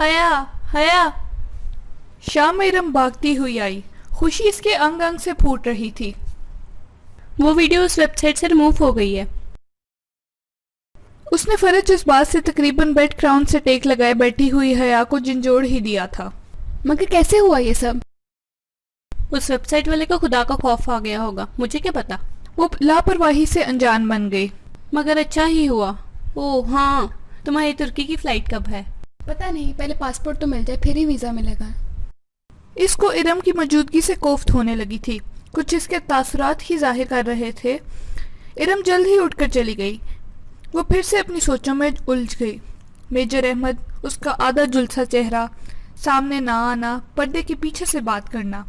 हया हया। शाम इरम भागती हुई आई। खुशी इसके अंग अंग से फूट रही थी। वो वीडियो उस वेबसाइट से रिमूव हो गई है। उसने फरज जज्बात से तकरीबन बेड क्राउन से टेक लगाए बैठी हुई हया को झंझोड़ ही दिया था। मगर कैसे हुआ ये सब? उस वेबसाइट वाले को खुदा का खौफ आ गया होगा, मुझे क्या पता। वो लापरवाही से अनजान बन गई। मगर अच्छा ही हुआ। ओह हाँ, तुम्हारी तुर्की की फ्लाइट कब है? पता नहीं, पहले पासपोर्ट तो मिल जाए फिर ही वीज़ा मिलेगा। इसको इरम की मौजूदगी से कोफ्त होने लगी थी। कुछ इसके तासुरात ही जाहिर कर रहे थे। इरम जल्द ही उठकर चली गई। वो फिर से अपनी सोचों में उलझ गई। मेजर अहमद, उसका आधा जुलसा चेहरा, सामने ना आना, पर्दे के पीछे से बात करना,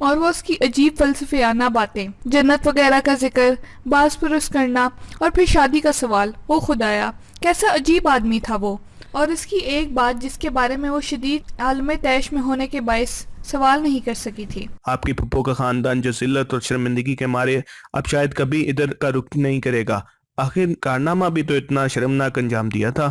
और वो उसकी अजीब फलसफियाना बातें, जन्नत वगैरह का जिक्र, बास पुरुष करना, और फिर शादी का सवाल। ओ खुदाया, कैसा अजीब आदमी था वो। और इसकी एक बात जिसके बारे में वो शदीद आलम तैश में होने के बायस सवाल नहीं कर सकी थी। आपकी पप्पो का खानदान जो जिल्लत और शर्मिंदगी के मारे अब शायद कभी इधर का रुख नहीं करेगा। आखिर कारनामा भी तो इतना शर्मनाक अंजाम दिया था।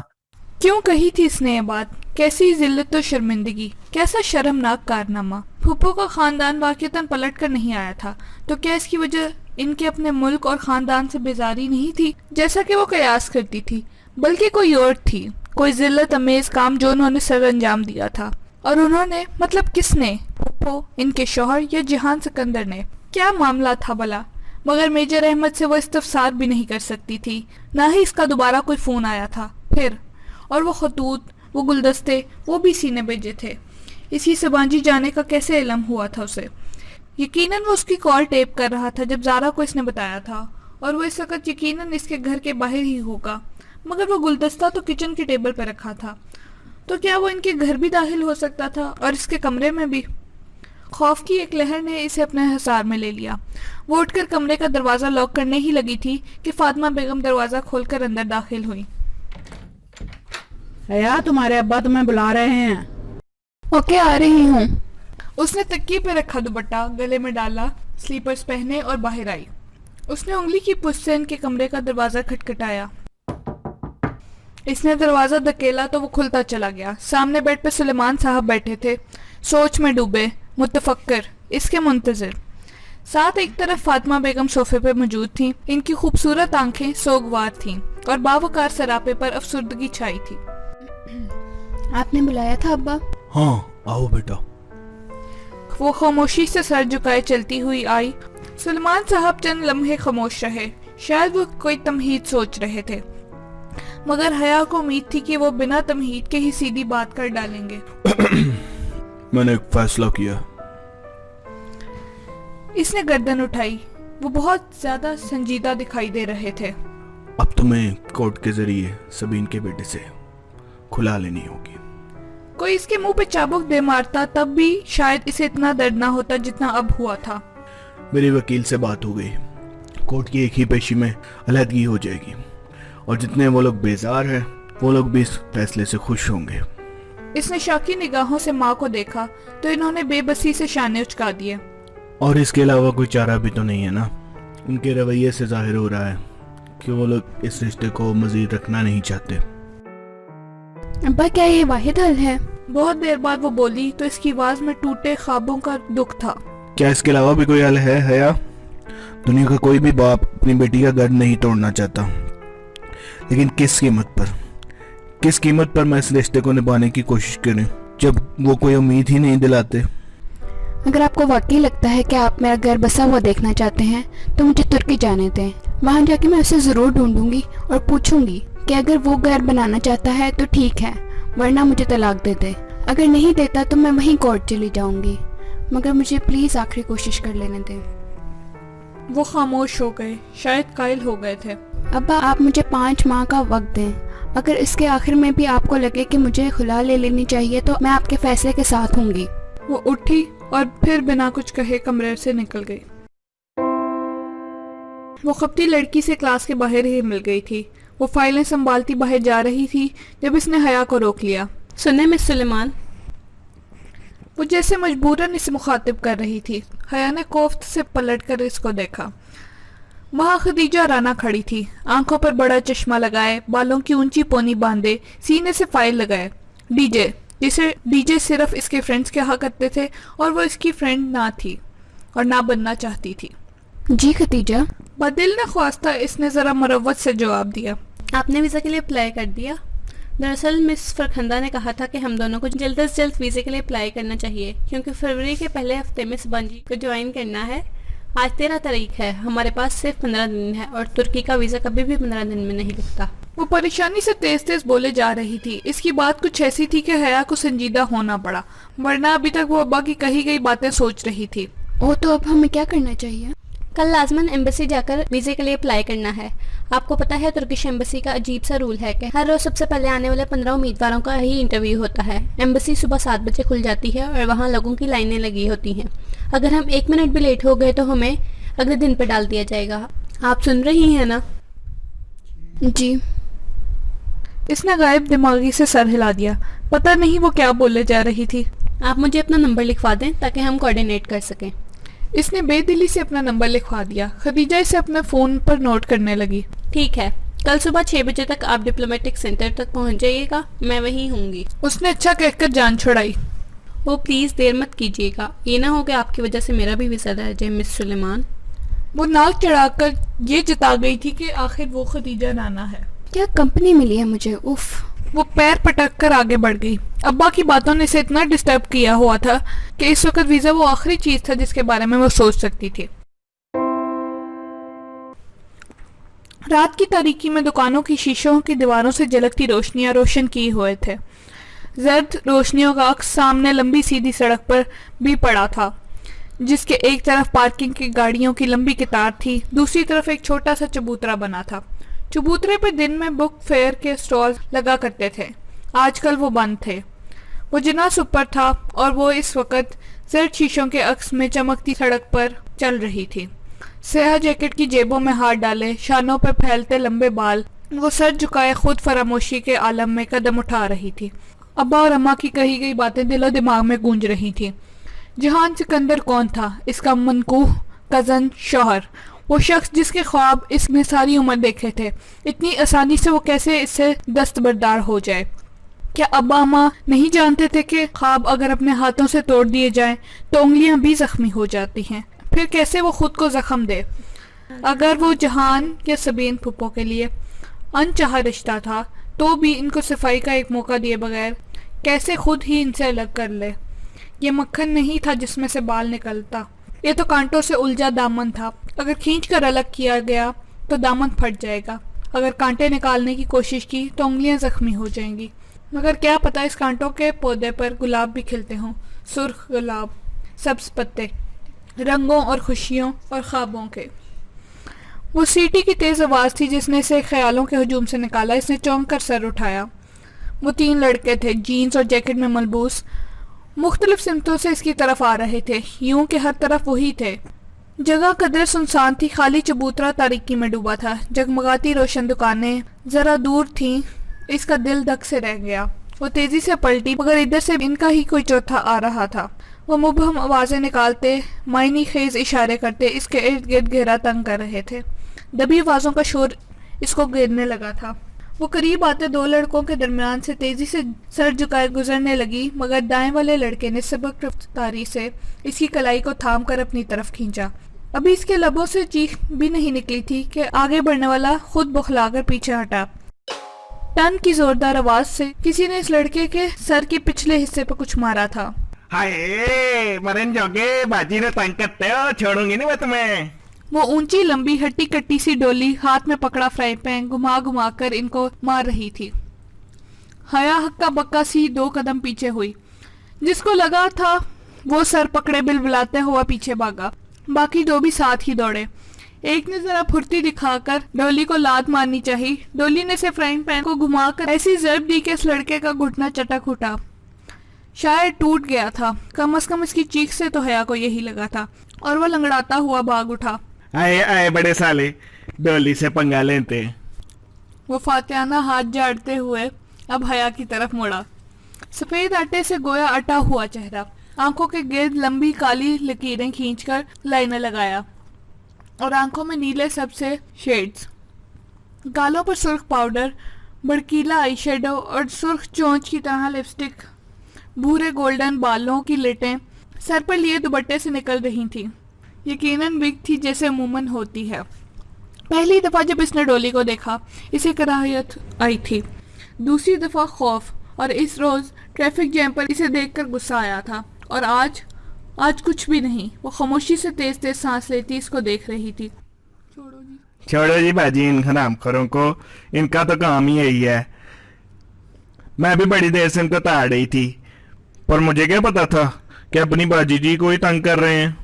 क्यों कही थी इसने ये बात? कैसी जिल्लत और शर्मिंदगी, कैसा शर्मनाक कारनामा। फूफो का खानदान वाक़तन पलट कर नहीं आया था, तो क्या इसकी वजह इनके अपने मुल्क और खानदान से बेजारी नहीं थी जैसा कि वो कयास करती थी, बल्कि कोई और थी, कोई जिल्लत अमेज काम जो उन्होंने सर अंजाम दिया था। और उन्होंने, मतलब किसने? फूफो, इनके शौहर, या जहान सिकंदर ने? क्या मामला था भला? मगर मेजर अहमद से वो इस्तफसार भी नहीं कर सकती थी, ना ही इसका दोबारा कोई फ़ोन आया था फिर। और वो खतूत, वो गुलदस्ते, वो भी सीने भेजे थे। इसी सबांजी जाने का कैसे इल्म हुआ था उसे? यकीनन वो उसकी कॉल टेप कर रहा था जब ज़ारा को इसने बताया था, और वो इस वक्त यकीनन इसके घर के बाहर ही होगा। मगर वो गुलदस्ता तो किचन की टेबल पर रखा था, तो क्या वो इनके घर भी दाखिल हो सकता था, और इसके कमरे में भी? खौफ की एक लहर ने इसे अपने हिसार में ले लिया। वो उठकर कमरे का दरवाज़ा लॉक करने ही लगी थी कि फातिमा बेगम दरवाज़ा खोलकर अंदर दाखिल हुई। हया, तुम्हारे अब्बा तुम्हें बुला रहे हैं। ओके, आ रही हूँ। उसने तकिए पे रखा दुपट्टा गले में डाला, स्लीपर्स पहने और बाहर आई। उसने उंगली की पुष्ट से इनके कमरे का दरवाज़ा खटखटाया। इसने दरवाज़ा धकेला तो वो खुलता चला गया। सामने बेड पे सुलेमान साहब बैठे थे, सोच में डूबे, मुतफक्कर, इसके मुंतज़िर। साथ एक तरफ फातिमा बेगम सोफे पे मौजूद थीं। इनकी खूबसूरत आंखें सोगवार थीं और बावकार सरापे पर अफसुर्दगी छाई थी। आपने बुलाया था अब्बा? हाँ, आओ बेटा। वो खामोशी से सर झुकाए चलती हुई आई। सुलेमान साहब चंद लम्हे खामोश रहे, शायद वो कोई तमहीद सोच रहे थे, मगर हया को उम्मीद थी कि वो बिना तमहीद के ही सीधी बात कर डालेंगे। मैंने एक फैसला किया। इसने गर्दन उठाई। वो बहुत ज्यादा संजीदा दिखाई दे रहे थे। अब तुम्हें कोर्ट के जरिए सबीन के बेटे से खुला लेनी होगी। कोई इसके मुंह पे चाबुक दे मारता तब भी शायद इसे इतना दर्द ना होता जितना अब हुआ था। मेरी वकील से बात हो गई, कोर्ट की एक ही पेशी में अलहदगी हो जाएगी, और जितने वो लोग बेजार हैं वो लोग भी इस फैसले से खुश होंगे। इसने शाकी निगाहों से माँ को देखा तो इन्होंने बेबसी से शाने उचका दिए। और इसके अलावा कोई चारा भी तो नहीं है ना। उनके रवैये से जाहिर हो रहा है कि वो लोग इस रिश्ते को मजीद रखना नहीं चाहते। अब्बा, क्या ये वाहिद हल है? बहुत देर बाद वो बोली तो इसकी आवाज में टूटे ख्वाबों का दुख था। क्या इसके अलावा भी कोई हल है हया? दुनिया का कोई भी बाप अपनी बेटी का घर नहीं तोड़ना चाहता, लेकिन किस कीमत पर? किस कीमत पर मैं इस रिश्ते को निभाने की कोशिश करूं जब वो कोई उम्मीद ही नहीं दिलाते? अगर आपको वाकई लगता है कि आप मेरा घर बसा हुआ देखना चाहते हैं तो मुझे तुर्की जाने दें। वहाँ जाके मैं उसे ज़रूर ढूंढूंगी और पूछूंगी कि अगर वो घर बनाना चाहता है तो ठीक है, वरना मुझे तलाक दे दे। अगर नहीं देता तो मैं वहीं कोर्ट चली जाऊंगी, मगर मुझे प्लीज़ आखिरी कोशिश कर लेने दें। वो खामोश हो गए, शायद कायल हो गए थे। अब्बा, आप मुझे 5 माह का वक्त दें। अगर इसके आखिर में भी आपको लगे कि मुझे खुला ले लेनी चाहिए तो मैं आपके फैसले के साथ हूँगी। वो उठी और फिर बिना कुछ कहे कमरे से निकल गई। वो खपती लड़की से क्लास के बाहर ही मिल गई थी। वो फाइलें संभालती बाहर जा रही थी जब इसने हया को रोक लिया। सुने मिस सुलेमान, वो जैसे मजबूरन इसे मुखातिब कर रही थी। हया ने कोफ्त से पलटकर इसको देखा। वहाँ खदीजा राना खड़ी थी, आंखों पर बड़ा चश्मा लगाए, बालों की ऊंची पोनी बांधे, सीने से फाइल लगाए। डीजे, जिसे डीजे सिर्फ इसके फ्रेंड्स कहा करते थे और वो इसकी फ्रेंड ना थी और ना बनना चाहती थी। जी खतीजा। बदिल ने ख्वास्ता इसने ज़रा मुरव्वत से जवाब दिया। आपने वीज़ा के लिए अप्लाई कर दिया? दरअसल मिस फरखंदा ने कहा था कि हम दोनों को जल्द से जल्द वीज़े के लिए अप्लाई करना चाहिए, क्योंकि फरवरी के पहले हफ्ते में सबांजी को ज्वाइन करना है। आज 13 तारीख है, हमारे पास सिर्फ 15 दिन है और तुर्की का वीज़ा कभी भी 15 दिन में नहीं लगता। वो परेशानी से तेज तेज बोले जा रही थी। इसकी बात कुछ ऐसी थी कि हया को संजीदा होना पड़ा, वरना अभी तक वो अब्बा की कही गई बातें सोच रही थी। ओ तो अब हमें क्या करना चाहिए? कल लाजमन एम्बेसी जाकर वीज़े के लिए अप्लाई करना है। आपको पता है तुर्किश एम्बेसी का अजीब सा रूल है कि हर रोज़ सबसे पहले आने वाले 15 उम्मीदवारों का ही इंटरव्यू होता है। एम्बेसी सुबह 7 बजे खुल जाती है और वहाँ लोगों की लाइनें लगी होती हैं। अगर हम 1 मिनट भी लेट हो गए तो हमें अगले दिन पर डाल दिया जाएगा। आप सुन रही हैं ना? जी। इसने गायब दिमागी से सर हिला दिया। पता नहीं वो क्या बोले जा रही थी। आप मुझे अपना नंबर लिखवा दें ताकि हम कोऑर्डिनेट कर सकें। इसने बेदिली से अपना नंबर लिखवा दिया। खदीजा इसे अपने फ़ोन पर नोट करने लगी। ठीक है, कल सुबह 6 बजे तक आप डिप्लोमेटिक सेंटर तक पहुंच जाइएगा, मैं वहीं होंगी। उसने अच्छा कहकर जान छुड़ाई। वो प्लीज़ देर मत कीजिएगा, ये ना हो कि आपकी वजह से मेरा भी वीज़ा रह जाए मिस सुलेमान। वो नाक चढ़ाकर ये जता गई थी कि आखिर वो खदीजा नाना है। क्या कंपनी मिली है मुझे, उफ। वो पैर पटक कर आगे बढ़ गई। अब्बा की बातों ने इसे इतना डिस्टर्ब किया हुआ था कि इस वक्त वीज़ा वो आखिरी चीज़ था जिसके बारे में वो सोच सकती थी। रात की तारीकी में दुकानों की शीशों की दीवारों से झलकती रोशनियां रोशन किए हुए थे। जर्द रोशनियों का अक्स सामने लंबी सीधी सड़क पर भी पड़ा था, जिसके एक तरफ पार्किंग की गाड़ियों की लंबी कतार थी, दूसरी तरफ एक छोटा सा चबूतरा बना था। चबूतरे पर दिन में बुक फेयर के स्टॉल लगा करते थे, आजकल वो बंद थे। वो जिनास ऊपर था और वो इस वक्त जर्द शीशों के अक्स में चमकती सड़क पर चल रही थी। स्याह जैकेट की जेबों में हाथ डाले, शानों पर फैलते लंबे बाल, वो सर झुकाए खुद फरामोशी के आलम में कदम उठा रही थी। अब्बा और अम्मा की कही गई बातें दिलो दिमाग में गूंज रही थी। जहान सिकंदर कौन था? इसका मनकूह कज़न शौहर, वो शख्स जिसके ख्वाब इसने सारी उम्र देखे थे। इतनी आसानी से वो कैसे इससे दस्तबरदार हो जाए? क्या अब्बा अम्मा नहीं जानते थे कि ख्वाब अगर अपने हाथों से तोड़ दिए जाएं तो उंगलियां भी जख्मी हो जाती हैं? फिर कैसे वो खुद को जख्म दे? अगर वो जहान या सबीन फुप्पो के लिए अनचाहा रिश्ता था तो भी इनको सफाई का एक मौका दिए बगैर कैसे खुद ही इनसे अलग कर ले? ये मक्खन नहीं था जिसमें से बाल निकलता, ये तो कांटों से उलझा दामन था। अगर खींच कर अलग किया गया तो दामन फट जाएगा, अगर कांटे निकालने की कोशिश की तो उंगलियां जख्मी हो जाएंगी। मगर क्या पता इस कांटों के पौधे पर गुलाब भी खिलते हों, सुर्ख गुलाब, सब्ज पत्ते, रंगों और खुशियों और ख्वाबों के। वो सीटी की तेज़ आवाज़ थी जिसने इसे ख्यालों के हजूम से निकाला। इसने चौंक कर सर उठाया। वो 3 लड़के थे, जीन्स और जैकेट में मलबूस, मुख्तलिफ सिमतों से इसकी तरफ आ रहे थे, यूं कि हर तरफ वही थे। जगह कदर सुनसान थी, खाली चबूतरा तारीकी में डूबा था, जगमगाती रोशन दुकानें जरा दूर थीं। इसका दिल धक से रह गया। वो तेजी से पलटी, मगर इधर से इनका ही कोई चौथा आ रहा था। वो मुबहम आवाज़ें निकालते, मायनी खेज इशारे करते इसके इर्द गिर्द घेरा तंग कर रहे थे। दबी आवाज़ों का शोर इसको घेरने लगा था। वो करीब आते 2 लड़कों के दरमियान से तेजी से सर झुकाए गुजरने लगी, मगर दाएं वाले लड़के ने सबक रफ्तारी से इसकी कलाई को थाम कर अपनी तरफ खींचा। अभी इसके लबों से चीख भी नहीं निकली थी कि आगे बढ़ने वाला खुद बौखलाकर पीछे हटा। टन की जोरदार आवाज से किसी ने इस लड़के के सर के पिछले हिस्से पर कुछ मारा था। हाय मरन जोगे, बाजी ने तंग करते हो, छोड़ूंगी नहीं मैं तुम्हें। वो ऊंची लंबी हट्टी कट्टी सी डोली हाथ में पकड़ा फ्राई पैन घुमा घुमा कर इनको मार रही थी। हया हक्का बक्का सी 2 कदम पीछे हुई। जिसको लगा था वो सर पकड़े बिलबिलाते हुआ पीछे भागा। बाकी 2 भी साथ ही दौड़े। एक ने जरा फुर्ती दिखाकर डोली को लात मारनी चाहिए। डोली ने से फ्राइंग पैन को घुमाकर ऐसी जर्ब दी कि इस लड़के का घुटना चटक उठा, शायद टूट गया था। कम से कम इसकी चीख से तो हया को यही लगा था, और वह लंगड़ाता हुआ भाग उठा। आए आए बड़े साले, डोली से पंगा लेते। वो फातियाना हाथ झाड़ते हुए अब हया की तरफ मुड़ा। सफेद आटे से गोया अटा हुआ चेहरा, आंखों के गिर्द लंबी काली लकीरें खींचकर लाइनें लगाया, और आंखों में नीले सबसे शेड्स। गालों पर सुर्ख पाउडर, भड़कीला आई शेडो और सुर्ख चोंच की तरह लिपस्टिक। भूरे गोल्डन बालों की लटें सर पर लिए दुपट्टे से निकल रही थीं। यकीनन विग थी जैसे अमूमन होती है। पहली दफ़ा जब इसने डोली को देखा इसे कराहत आई थी, दूसरी दफ़ा खौफ, और इस रोज़ ट्रैफिक जैम पर इसे देखकर गुस्सा आया था। और आज कुछ भी नहीं। वो खामोशी से तेज तेज सांस लेती इसको देख रही थी। छोड़ो जी बाजी इन हरामखोरों को, इनका तो काम ही यही है। मैं भी बड़ी देर से इनको ताड़ रही थी, पर मुझे क्या पता था कि अपनी बाजी जी को ही तंग कर रहे हैं।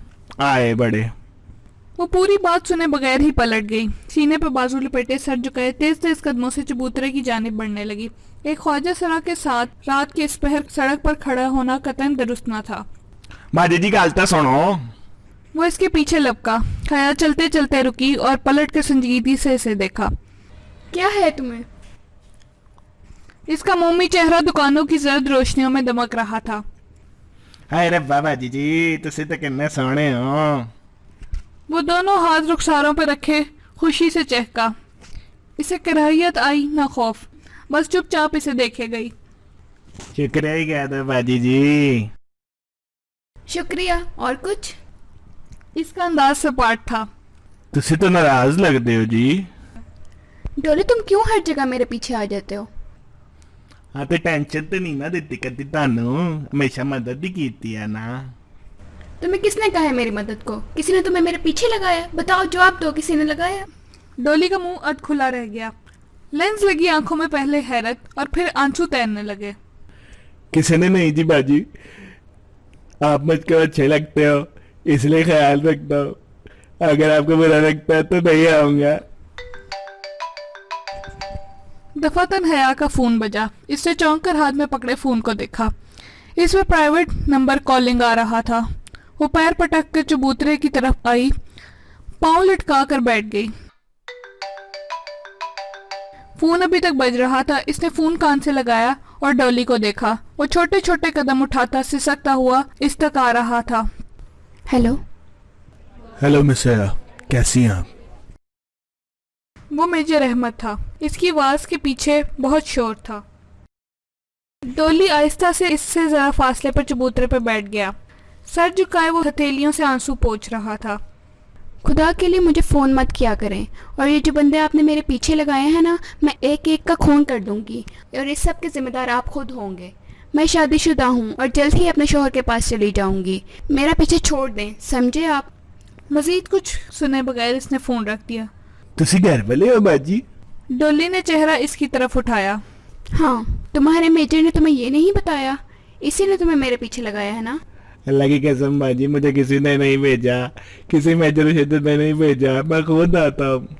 आए बड़े। वो पूरी बात सुने बगैर ही पलट गई। सीने पे बाजू लपेटे सर झुकाए तेज तेज कदमों से चबूतरे की जानिब बढ़ने लगी। एक ख्वाजा सरा के साथ रात के इस पहर सड़क पर खड़ा होना कतई दुरुस्त न था। बाजी जी गल तो सुनो। वो इसके पीछे लपका। हया चलते चलते रुकी और पलट कर संजीदगी से इसे देखा। क्या है तुम्हें? इसका मोमी चेहरा दुकानों की जर्द रोशनियों में दमक रहा था। हाय रे बाजी जी, तुसी तो कितने सोहने हो। वो दोनों हाथ रुखसारों पर रखे खुशी से चहका। इसे कराहियत आई न खौफ, बस चुपचाप इसे देखे गई। शुक्रिया ही कह दो बाजी जी। शुक्रिया, और कुछ? इसका अंदाज सपाट था। तुसी तो नाराज लगते हो जी। डोली, तुम क्यों हर जगह मेरे पीछे आ जाते हो? हाँ तो टेंशन तो नहीं ना देती कदी तानू, हमेशा मदद ही कीती है ना। तुम्हें किसने कहा है मेरी मदद को? किसी ने तुम्हें मेरे पीछे लगाया? बताओ, जवाब दो, किसी ने लगाया? डोली का मुंह अध खुला रह गया। लेंस लगी आंखों में पहले हैरत और फिर आंसू तैरने लगे। किसी ने नहीं जी बाजी, आप मुझको अच्छे लगते हो इसलिए ख्याल रखता हूँ। अगर आपको बुरा लगता है तो नहीं आऊंगा। दफातन हया का फोन बजा। इसने चौंक कर हाथ में पकड़े फोन को देखा। इसमें प्राइवेट नंबर कॉलिंग आ रहा था। वो पैर पटक कर चबूतरे की तरफ आई, पांव लटका कर बैठ गई। फोन अभी तक बज रहा था। इसने फोन कान से लगाया और डॉली को देखा। वो छोटे छोटे कदम उठाता सिसकता हुआ इस तक आ रहा था। हेलो। हेलो मिस हया, कैसी हैं आप? वो मेजर अहमद था। इसकी आवाज के पीछे बहुत शोर था। डोली आहिस्ता से इससे जरा फासले पर चबूतरे पर बैठ गया। सर झुकाए वो हथेलियों से आंसू पोंछ रहा था। खुदा के लिए मुझे फ़ोन मत किया करें, और ये जो बंदे आपने मेरे पीछे लगाए हैं ना, मैं एक एक का खून कर दूंगी, और इस सब के जिम्मेदार आप खुद होंगे। मैं शादीशुदा हूँ और जल्द ही अपने शौहर के पास चली जाऊंगी। मेरा पीछे छोड़ दें, समझे आप? मजीद कुछ सुने बगैर इसने फोन रख दिया। तुसी घर वाले हो बाजी? डोली ने चेहरा इसकी तरफ उठाया। हाँ, तुम्हारे मेजर ने तुम्हें ये नहीं बताया? इसी ने तुम्हें मेरे पीछे लगाया है ना? अल्लाह की कसम बाजी, मुझे किसी ने नहीं भेजा, किसी मेजर शिद्दत ने नहीं भेजा, मैं खुद आता हूँ।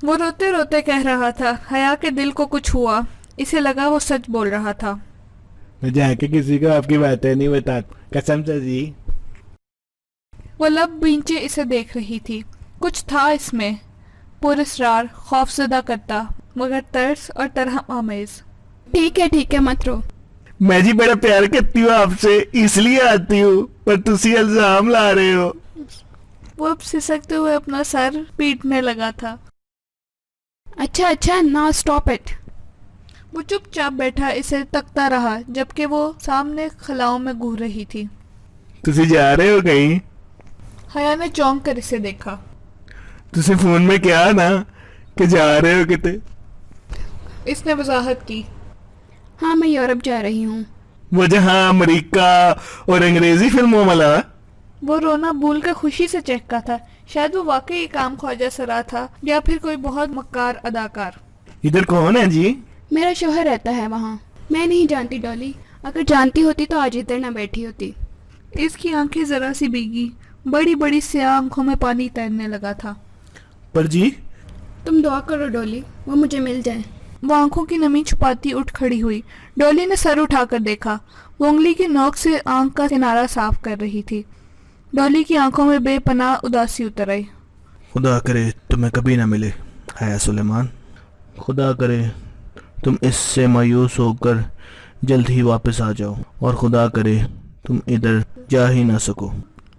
वो रोते रोते कह रहा था। हया के दिल को कुछ हुआ। इसे लगा वो सच बोल रहा था। मैं जाके किसी को आपकी बातें नहीं बताता, कसम से जी। वो लब बींचे इसे देख रही थी। कुछ था इसमें पुरस्रार, खौफजदा करता, मगर तरस और तरह आमेज। ठीक है, मत रो। मैं जी बड़ा प्यार करती हूँ आपसे, इसलिए आती हूँ, पर तुसी इल्जाम ला रहे हो। वो अब सिसकते हुए अपना सर पीटने लगा था। अच्छा, नाउ स्टॉप इट। वो चुपचाप बैठा इसे तकता रहा जबकि वो सामने खलाओं में घूर रही थी। तुसी जा रहे हो कहीं? हया ने चौंक कर इसे देखा। तुसी फोन में क्या ना कि जा रहे हो किते? इसने वजाहत की। हाँ, मैं यूरोप जा रही हूँ। वो जहाँ अमेरिका और अंग्रेजी फिल्मों वाला। वो रोना भूल कर खुशी से चहका था। शायद वो वाकई एक आम ख्वाजा सरा था या फिर कोई बहुत मक्कार अदाकार। इधर कौन है जी? मेरा शौहर रहता है वहाँ। मैं नहीं जानती डॉली, अगर जानती होती तो आज इधर ना बैठी होती। इसकी आंखें जरा सी भीगी, बड़ी बड़ी स्याह आंखों में पानी तैरने लगा था। पर जी? तुम दुआ करो डॉली, वो मुझे मिल जाए। वो आंखों की नमी छुपाती उठ खड़ी हुई। डॉली ने सर उठाकर देखा। वो उंगली की नोक से आंख का किनारा साफ कर रही थी। डॉली की आंखों में बेपनाह उदासी उतर आई। खुदा करे तुम्हें कभी ना मिले हया सुलेमान। खुदा करे तुम इससे मायूस होकर जल्द ही वापस आ जाओ, और खुदा करे तुम इधर जा ही ना सको।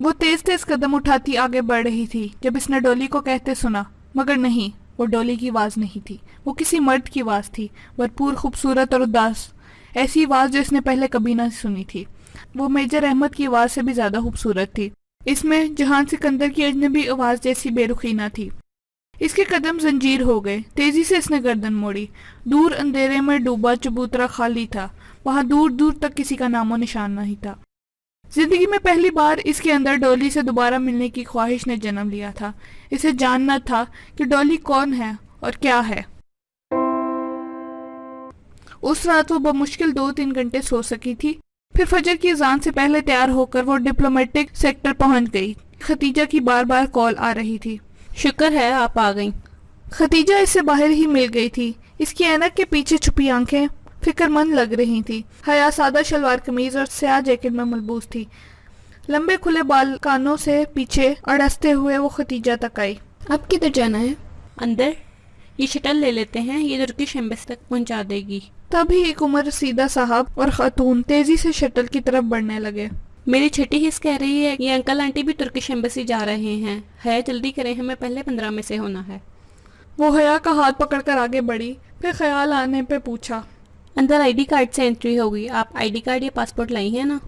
वो तेज तेज कदम उठाती आगे बढ़ रही थी जब इसने डॉली को कहते सुना, मगर नहीं, वो डॉली की आवाज नहीं थी। वो किसी मर्द की आवाज थी, भरपूर खूबसूरत और उदास। ایسی آواز جو اس نے پہلے کبھی نہ سنی تھی۔ وہ میجر احمد کی آواز سے بھی زیادہ خوبصورت تھی۔ اس میں جہان سکندر کی اجنبی آواز جیسی بے رخی نہ تھی۔ اس کے قدم زنجیر ہو گئے۔ تیزی سے اس نے گردن موڑی۔ دور اندھیرے میں ڈوبا چبوترا خالی تھا۔ وہاں دور دور تک کسی کا نام و نشان نہیں تھا۔ زندگی میں پہلی بار اس کے اندر ڈولی سے دوبارہ ملنے کی خواہش نے جنم لیا تھا۔ اسے جاننا تھا کہ ڈولی کون ہے اور کیا ہے۔ اس رات وہ بمشکل 2-3 گھنٹے سو سکی تھی۔ پھر فجر کی اذان سے پہلے تیار ہو کر وہ ڈپلومیٹک سیکٹر پہنچ گئی۔ خدیجہ کی بار بار کال آ رہی تھی۔ شکر ہے آپ آ گئیں۔ خدیجہ اس سے باہر ہی مل گئی تھی۔ اس کی اینک کے پیچھے چھپی آنکھیں فکر مند لگ رہی تھی۔ حیا سادہ شلوار قمیض اور سیاہ جیکٹ میں ملبوس تھی۔ لمبے کھلے بال کانوں سے پیچھے اڑستے ہوئے وہ خدیجہ تک آئی۔ اب کدھر جانا ہے؟ اندر یہ شٹل لے لیتے ہیں، یہ ترکش ایمبیسی تک پہنچا دے گی۔ تبھی ایک عمر رسیدہ صاحب اور خاتون تیزی سے شٹل کی طرف بڑھنے لگے۔ میری چھٹی حص کہہ رہی ہے یہ انکل آنٹی بھی ترکش ایمبیسی جا رہے ہیں۔ ہے جلدی کریں، ہمیں پہلے 15 میں سے ہونا ہے۔ وہ حیا کا ہاتھ پکڑ کر آگے بڑھی، پھر خیال آنے پہ پوچھا، اندر آئی ڈی کارڈ سے انٹری ہوگی۔ آپ آئی ڈی کارڈ یا پاسپورٹ لائی ہیں نا؟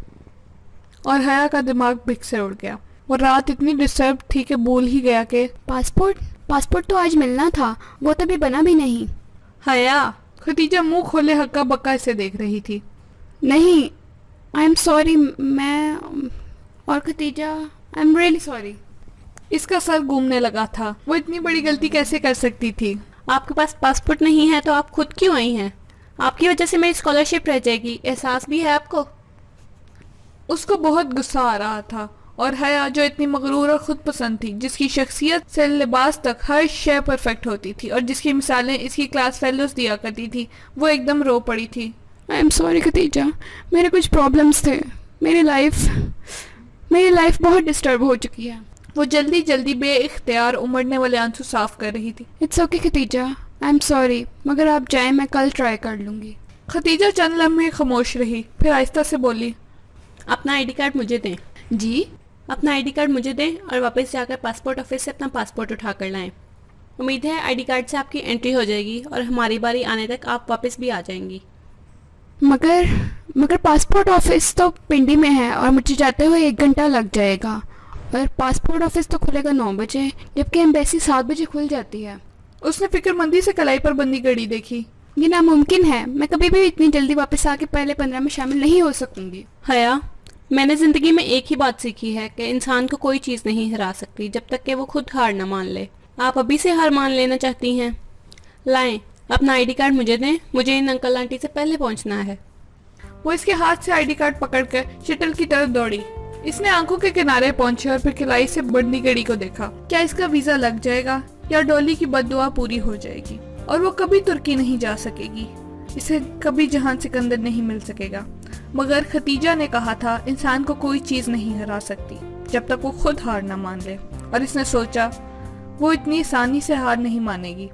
اور حیا کا دماغ بھگ سے اڑ گیا۔ وہ رات اتنی ڈسٹرب تھی کہ بھول ہی گیا کہ پاسپورٹ تو آج ملنا تھا، وہ تو ابھی بنا بھی نہیں۔ حیا، خدیجہ منہ کھولے ہکا بکا اسے دیکھ رہی تھی۔ نہیں، آئی ایم سوری، میں اور Khadija I am really sorry. اس کا سر گھومنے لگا تھا۔ وہ اتنی بڑی غلطی کیسے کر سکتی تھی؟ آپ کے پاس پاسپورٹ نہیں ہے تو آپ خود کیوں آئی ہیں؟ آپ کی وجہ سے میری اسکالرشپ رہ جائے گی، احساس بھی ہے آپ کو؟ اس کو بہت غصہ آ رہا تھا، اور حیا جو اتنی مغرور اور خود پسند تھی، جس کی شخصیت سے لباس تک ہر شے پرفیکٹ ہوتی تھی اور جس کی مثالیں اس کی کلاس فیلوز دیا کرتی تھی، وہ ایک دم رو پڑی تھی۔ آئی ایم سوری خدیجہ، میرے کچھ پرابلمس تھے، میری لائف بہت ڈسٹرب ہو چکی ہے۔ وہ جلدی جلدی بے اختیار امڑنے والے آنسو صاف کر رہی تھی۔ It's okay Khadija, I am sorry, مگر آپ جائیں، میں کل ٹرائی کر لوں گی۔ خدیجہ چند لمحے خاموش رہی، پھر آہستہ سے بولی، اپنا آئی ڈی کارڈ مجھے دیں۔ جی؟ اپنا آئی ڈی کارڈ مجھے دیں اور واپس جا کر پاسپورٹ آفس سے اپنا پاسپورٹ اٹھا کر لائیں۔ امید ہے آئی ڈی کارڈ سے آپ کی انٹری ہو جائے گی اور ہماری باری آنے تک آپ واپس بھی آ جائیں گی۔ مگر پاسپورٹ آفس تو پنڈی میں ہے اور مجھے جاتے ہوئے 1 گھنٹہ لگ جائے گا، اور پاسپورٹ آفس تو کھلے گا 9 بجے، جبکہ ایمبیسی 7 بجے کھل جاتی ہے۔ اس نے فکر مندی سے کلائی پر بندی گھڑی دیکھی۔ یہ ناممکن ہے، میں کبھی بھی اتنی جلدی واپس آ کے پہلے 15 میں شامل نہیں ہو سکوں گی۔ حیا، میں نے زندگی میں ایک ہی بات سیکھی ہے کہ انسان کو کوئی چیز نہیں ہرا سکتی جب تک کہ وہ خود ہار نہ مان لے۔ آپ ابھی سے ہار مان لینا چاہتی ہیں؟ لائیں، اپنا آئی ڈی کارڈ مجھے دیں، مجھے ان انکل آنٹی سے پہلے پہنچنا ہے۔ وہ اس کے ہاتھ سے آئی ڈی کارڈ پکڑ کر شٹل کی طرف دوڑی۔ اس نے آنکھوں کے کنارے پہنچے اور پھر کلائی سے بندی گھڑی کو دیکھا۔ کیا اس کا ویزا لگ جائے گا یا ڈولی کی بد دعا پوری ہو جائے گی اور وہ کبھی ترکی نہیں جا سکے گی؟ اسے کبھی جہان سکندر نہیں مل سکے گا۔ مگر خدیجہ نے کہا تھا انسان کو کوئی چیز نہیں ہرا سکتی جب تک وہ خود ہار نہ مان لے، اور اس نے سوچا وہ اتنی آسانی سے ہار نہیں مانے گی۔